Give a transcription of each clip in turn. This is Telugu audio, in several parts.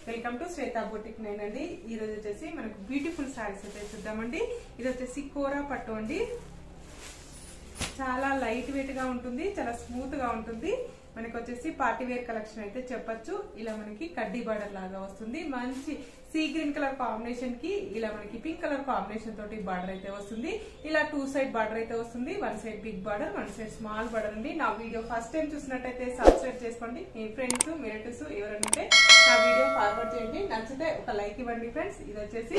Welcome to Shweta boutique nine అండి. ఈ రోజు వచ్చేసి మనకు బ్యూటిఫుల్ సారీస్ అయితే చూద్దామండి. ఇది వచ్చేసి కోరా పట్టు అండి. చాలా లైట్ వెయిట్ గా ఉంటుంది, చాలా స్మూత్ గా ఉంటుంది. మనకి వచ్చేసి పార్టీ వేర్ కలెక్షన్ అయితే చెప్పొచ్చు. ఇలా మనకి కడ్డీ బార్డర్ లాగా వస్తుంది. మంచి సీ గ్రీన్ కలర్ కాంబినేషన్ కి ఇలా మనకి పింక్ కలర్ కాంబినేషన్ తోటి బార్డర్ అయితే వస్తుంది. ఇలా 2 సైడ్ బార్డర్ అయితే వస్తుంది. 1 side big border, 1 side small border అండి. నా వీడియో ఫస్ట్ టైం చూసినట్టయితే సబ్స్క్రైబ్ చేసుకోండి. మీ ఫ్రెండ్స్ రిలేటివ్స్ ఎవరైనా ఉంటే నా వీడియో ఫార్వర్డ్ చేయండి. నచ్చితే ఒక లైక్ ఇవ్వండి ఫ్రెండ్స్. ఇది వచ్చేసి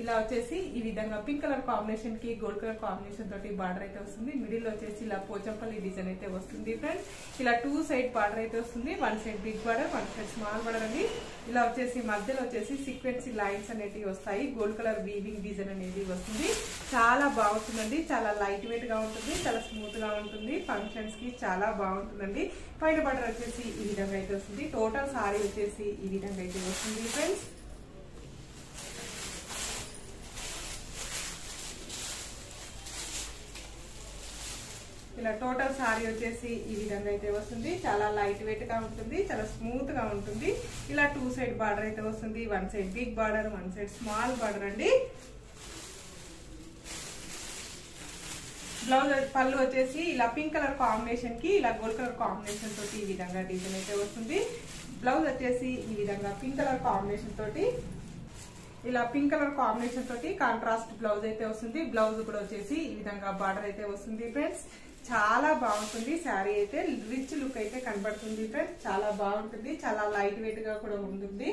ఇలా వచ్చేసి ఈ విధంగా పింక్ కలర్ కాంబినేషన్ కి గోల్డ్ కలర్ కాంబినేషన్ తోటి బార్డర్ అయితే వస్తుంది. మిడిల్ వచ్చేసి ఇలా పోచంపల్లి డిజైన్ అయితే వస్తుంది ఫ్రెండ్స్. ఇలా 2 సైడ్ బార్డర్ అయితే వస్తుంది. 1 side big border, 1 side small border అండి. ఇలా వచ్చేసి మధ్యలో వచ్చేసి సీక్వెన్సీ లైన్స్ అనేటివి వస్తాయి. గోల్డ్ కలర్ వీవింగ్ డిజైన్ అనేది వస్తుంది. చాలా బాగుంటుందండి. చాలా లైట్ వెయిట్ గా ఉంటుంది, చాలా స్మూత్ గా ఉంటుంది. ఫంక్షన్స్ కి చాలా బాగుంటుందండి. పైన బార్డర్ వచ్చేసి ఈ విధంగా అయితే వస్తుంది. టోటల్ సారీ వచ్చేసి ఈ విధంగా అయితే వస్తుంది ఫ్రెండ్స్. ఇలా టోటల్ సారీ వచ్చేసి ఈ విధంగా అయితే వస్తుంది. చాలా లైట్ వెయిట్ గా ఉంటుంది, చాలా స్మూత్ గా ఉంటుంది. ఇలా 2 సైడ్ బార్డర్ అయితే వస్తుంది. 1 side big border, 1 side small border అండి. బ్లౌజ్ పళ్ళు వచ్చేసి ఇలా పింక్ కలర్ కాంబినేషన్ కి ఇలా గోల్డ్ కలర్ కాంబినేషన్ తోటి ఈ విధంగా డిజైన్ అయితే వస్తుంది. బ్లౌజ్ వచ్చేసి ఈ విధంగా పింక్ కలర్ కాంబినేషన్ తోటి ఇలా పింక్ కలర్ కాంబినేషన్ తోటి కాంట్రాస్ట్ బ్లౌజ్ అయితే వస్తుంది. బ్లౌజ్ కూడా వచ్చేసి ఈ విధంగా బార్డర్ అయితే వస్తుంది ఫ్రెండ్స్. చాలా బాగుంటుంది శారీ అయితే. రిచ్ లుక్ అయితే కనబడుతుంది ఫ్రెండ్స్. చాలా బాగుంటుంది, చాలా లైట్ వెయిట్ గా కూడా ఉంటుంది.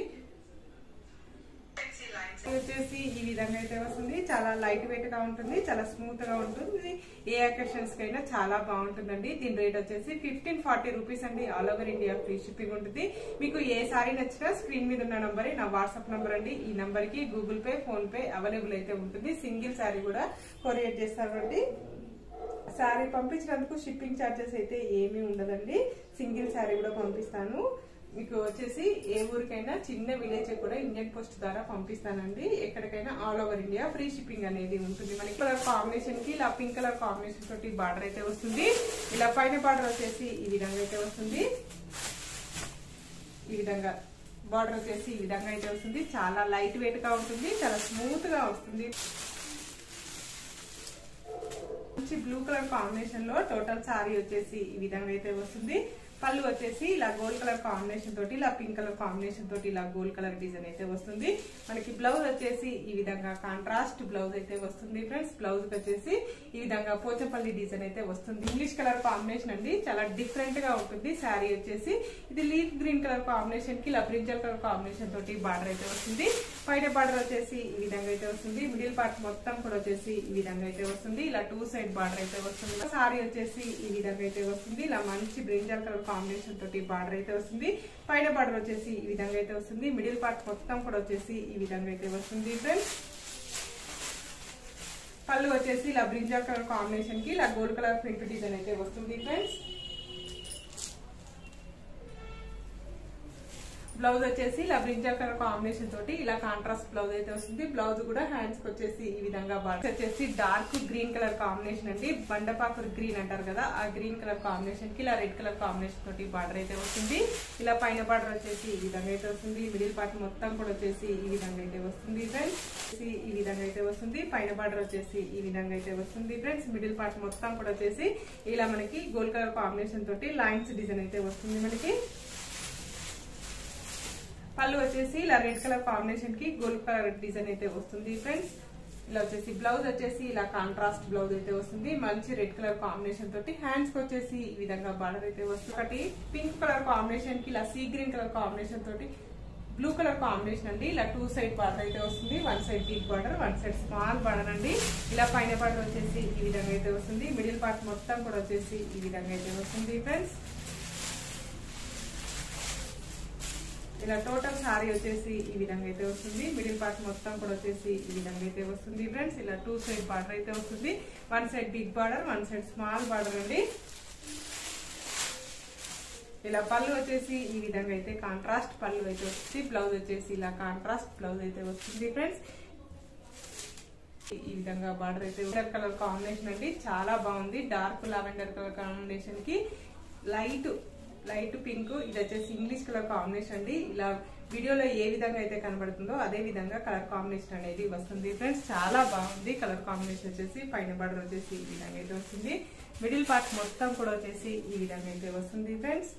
వచ్చేసి ఈ విధంగా అయితే వస్తుంది. చాలా లైట్ వెయిట్ గా ఉంటుంది, చాలా స్మూత్ గా ఉంటుంది. ఏ అకేషన్స్ కైనా చాలా బాగుంటుందండి. దీని రేట్ వచ్చేసి 1540 రూపీస్ అండి. All over India free shipping ఉంటుంది. మీకు ఏ సారీ నచ్చినా స్క్రీన్ మీద ఉన్న నంబరే నా వాట్సాప్ నంబర్ అండి. ఈ నంబర్ కి Google pay, phone pay available అయితే ఉంటుంది. సింగిల్ సారీ కూడా కొరియర్ చేస్తారండి. శారీ పంపించినందుకు షిప్పింగ్ ఛార్జెస్ అయితే ఏమీ ఉండదండి. సింగిల్ శారీ కూడా పంపిస్తాను. మీకు వచ్చేసి ఏ ఊరికైనా చిన్న విలేజ్ కూడా ఇండియన్ పోస్ట్ ద్వారా పంపిస్తానండి. ఎక్కడికైనా all over India free shipping అనేది ఉంటుంది. మనకి కలర్ కాంబినేషన్ కి ఇలా పింక్ కలర్ కాంబినేషన్ తోటి బార్డర్ అయితే వస్తుంది. ఇలా పైన బార్డర్ వచ్చేసి ఈ విధంగా అయితే వస్తుంది. ఈ విధంగా బార్డర్ వచ్చేసి ఈ విధంగా అయితే వస్తుంది. చాలా లైట్ వెయిట్ గా ఉంటుంది, చాలా స్మూత్ గా వస్తుంది. బ్లూ కలర్ కాంబినేషన్ లో టోటల్ సారీ వచ్చేసి ఈ విధంగా అయితే వస్తుంది. పళ్ళు వచ్చేసి ఇలా గోల్డ్ కలర్ కాంబినేషన్ తోటి ఇలా పింక్ కలర్ కాంబినేషన్ తోటి ఇలా గోల్డ్ కలర్ డిజైన్ అయితే వస్తుంది. మనకి బ్లౌజ్ వచ్చేసి ఈ విధంగా కాంట్రాస్ట్ బ్లౌజ్ అయితే వస్తుంది ఫ్రెండ్స్. బ్లౌజ్ వచ్చేసి ఈ విధంగా పోచంపల్లి డిజైన్ అయితే వస్తుంది. ఇంగ్లీష్ కలర్ కాంబినేషన్ అండి. చాలా డిఫరెంట్ గా ఉంటుంది శారీ వచ్చేసి. ఇది లీఫ్ గ్రీన్ కలర్ కాంబినేషన్ కి ఇలా బ్రింజల్ కలర్ కాంబినేషన్ తోటి బార్డర్ అయితే వస్తుంది. పైన బార్డర్ వచ్చేసి ఈ విధంగా అయితే వస్తుంది. మిడిల్ పార్ట్ మొత్తం కూడా వచ్చేసి ఈ విధంగా అయితే వస్తుంది. ఇలా 2 సైడ్ బార్డర్ అయితే వస్తుంది. సారీ వచ్చేసి ఈ విధంగా అయితే వస్తుంది. ఇలా మంచి బ్రింజల్ కలర్ కాంబినేషన్ తోటి బార్డర్ అయితే వస్తుంది. పైన బార్డర్ వచ్చేసి ఈ విధంగా అయితే వస్తుంది. మిడిల్ పార్ట్ మొత్తం కూడా వచ్చేసి ఈ విధంగా అయితే వస్తుంది ఫ్రెండ్స్. పళ్ళు వచ్చేసి ఇలా బ్రింజల్ కలర్ కాంబినేషన్ కి ఇలా గోల్డ్ కలర్ ప్రింట్ డిజైన్ అయితే వస్తుంది ఫ్రెండ్స్. బ్లౌజ్ వచ్చేసి ఇలా బ్రింజల్ కలర్ కాంబినేషన్ తోటి ఇలా కాంట్రాస్ట్ బ్లౌజ్ అయితే వస్తుంది. బ్లౌజ్ కూడా హ్యాండ్స్ కి వచ్చేసి ఈ విధంగా బార్డర్ వచ్చేసి డార్క్ గ్రీన్ కలర్ కాంబినేషన్ అండి. బండపాకురు గ్రీన్ అంటారు కదా, ఆ గ్రీన్ కలర్ కాంబినేషన్ కి ఇలా రెడ్ కలర్ కాంబినేషన్ తోటి బార్డర్ అయితే వస్తుంది. ఇలా పైన బార్డర్ వచ్చేసి ఈ విధంగా అయితే వస్తుంది. మిడిల్ పార్ట్ మొత్తం కూడా వచ్చేసి ఈ విధంగా అయితే వస్తుంది ఫ్రెండ్స్. ఈ విధంగా అయితే వస్తుంది. పైన బార్డర్ వచ్చేసి ఈ విధంగా అయితే వస్తుంది ఫ్రెండ్స్. మిడిల్ పార్ట్ మొత్తం కూడా వచ్చేసి ఇలా మనకి గోల్డ్ కలర్ కాంబినేషన్ తోటి లైన్స్ డిజైన్ అయితే వస్తుంది మనకి. పళ్ళు వచ్చేసి ఇలా రెడ్ కలర్ కాంబినేషన్ కి గోల్డ్ కలర్ డిజైన్ అయితే వస్తుంది ఫ్రెండ్స్. ఇలా వచ్చేసి బ్లౌజ్ వచ్చేసి ఇలా కాంట్రాస్ట్ బ్లౌజ్ అయితే వస్తుంది. మంచి రెడ్ కలర్ కాంబినేషన్ తోటి హ్యాండ్స్ కి వచ్చేసి ఈ విధంగా బార్డర్ అయితే వస్తుంది. ఒకటి పింక్ కలర్ కాంబినేషన్ కి ఇలా సీ గ్రీన్ కలర్ కాంబినేషన్ తోటి బ్లూ కలర్ కాంబినేషన్ అండి. ఇలా 2 సైడ్ బార్డర్ అయితే వస్తుంది. 1 side big border, 1 side small border అండి. ఇలా పైన బార్డర్ వచ్చేసి ఈ విధంగా అయితే వస్తుంది. మిడిల్ పార్ట్ మొత్తం కూడా వచ్చేసి ఈ విధంగా అయితే వస్తుంది ఫ్రెండ్స్. ఇలా టోటల్ సారీ వచ్చేసి ఈ విధంగా అయితే వస్తుంది. మిడిల్ పార్ట్ మొత్తం కూడా వచ్చేసి ఈ విధంగా అయితే వస్తుంది ఫ్రెండ్స్. ఇలా 2 సైడ్ బార్డర్ అయితే వస్తుంది. 1 side big border, 1 side small border అండి. ఇలా పళ్ళు వచ్చేసి ఈ విధంగా అయితే కాంట్రాస్ట్ పళ్ళు అయితే వస్తుంది. బ్లౌజ్ వచ్చేసి ఇలా కాంట్రాస్ట్ బ్లౌజ్ అయితే వస్తుంది ఫ్రెండ్స్. ఈ విధంగా బార్డర్ అయితే కలర్ కాంబినేషన్ అండి. చాలా బాగుంది. డార్క్ లావెండర్ కలర్ కాంబినేషన్ కి లైట్ పింక్, ఇది వచ్చేసి ఇంగ్లీష్ కలర్ కాంబినేషన్ అండి. ఇలా వీడియోలో ఏ విధంగా అయితే కనబడుతుందో అదే విధంగా కలర్ కాంబినేషన్ అనేది వస్తుంది ఫ్రెండ్స్. చాలా బాగుంది కలర్ కాంబినేషన్ వచ్చేసి. పైన బార్డర్ వచ్చేసి ఈ విధంగా అయితే వస్తుంది. మిడిల్ పార్ట్ మొత్తం కూడా వచ్చేసి ఈ విధంగా అయితే వస్తుంది ఫ్రెండ్స్.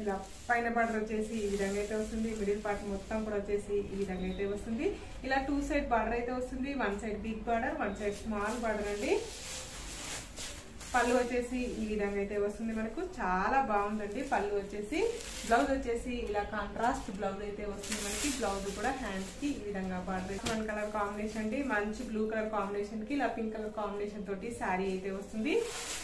ఇలా పైన బార్డర్ వచ్చేసి ఈ విధంగా అయితే వస్తుంది. మిడిల్ పార్ట్ మొత్తం కూడా వచ్చేసి ఈ విధంగా అయితే వస్తుంది. ఇలా 2 సైడ్ బార్డర్ అయితే వస్తుంది. 1 side big border, 1 side small border అండి. పళ్ళు వచ్చేసి ఈ విధంగా అయితే వస్తుంది మనకు. చాలా బాగుందండి పళ్ళు వచ్చేసి. బ్లౌజ్ వచ్చేసి ఇలా కాంట్రాస్ట్ బ్లౌజ్ అయితే వస్తుంది మనకి. బ్లౌజ్ కూడా హ్యాండ్స్ కి ఈ విధంగా బార్డర్. 1 కలర్ కాంబినేషన్ అండి. మంచి బ్లూ కలర్ కాంబినేషన్ కి ఇలా పింక్ కలర్ కాంబినేషన్ తోటి శారీ అయితే వస్తుంది.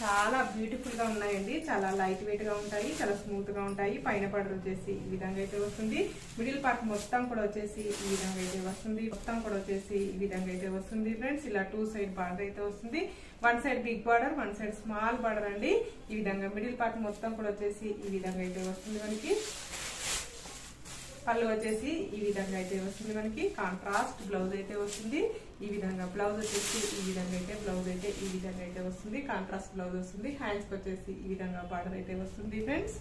చాలా బ్యూటిఫుల్ గా ఉన్నాయండి. చాలా లైట్ వెయిట్ గా ఉంటాయి, చాలా స్మూత్ గా ఉంటాయి. పైన బార్డర్ వచ్చేసి ఈ విధంగా అయితే వస్తుంది. మిడిల్ పార్ట్ మొత్తం కూడా వచ్చేసి ఈ విధంగా అయితే వస్తుంది. మొత్తం కూడా వచ్చేసి ఈ విధంగా అయితే వస్తుంది ఫ్రెండ్స్. ఇలా 2 సైడ్ బార్డర్ అయితే వస్తుంది. 1 side big border, 1 side small border అండి. ఈ విధంగా మిడిల్ పార్ట్ మొత్తం కూడా వచ్చేసి ఈ విధంగా అయితే వస్తుంది మనకి. పళ్ళు వచ్చేసి ఈ విధంగా అయితే వస్తుంది మనకి. కాంట్రాస్ట్ బ్లౌజ్ అయితే వస్తుంది. ఈ విధంగా బ్లౌజ్ వచ్చేసి ఈ విధంగా అయితే బ్లౌజ్ అయితే ఈ విధంగా అయితే వస్తుంది. కాంట్రాస్ట్ బ్లౌజ్ వస్తుంది. హ్యాండ్స్ వచ్చేసి ఈ విధంగా బార్డర్ అయితే వస్తుంది ఫ్రెండ్స్.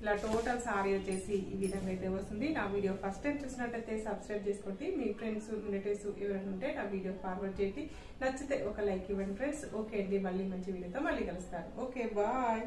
ఇలా టోటల్ సారీ వచ్చేసి ఈ విధంగా అయితే వస్తుంది. నా వీడియో ఫస్ట్ టైం చూసినట్టయితే సబ్స్క్రైబ్ చేసుకోండి. మీ ఫ్రెండ్స్ రిలేటివ్స్ ఎవరైనా ఉంటే నా వీడియో ఫార్వర్డ్ చేయండి. నచ్చితే ఒక లైక్ ఇవ్వండి ఫ్రెండ్స్. ఓకే అండి, మళ్ళీ మంచి వీడియోతో మళ్ళీ కలుస్తాను. Okay, bye.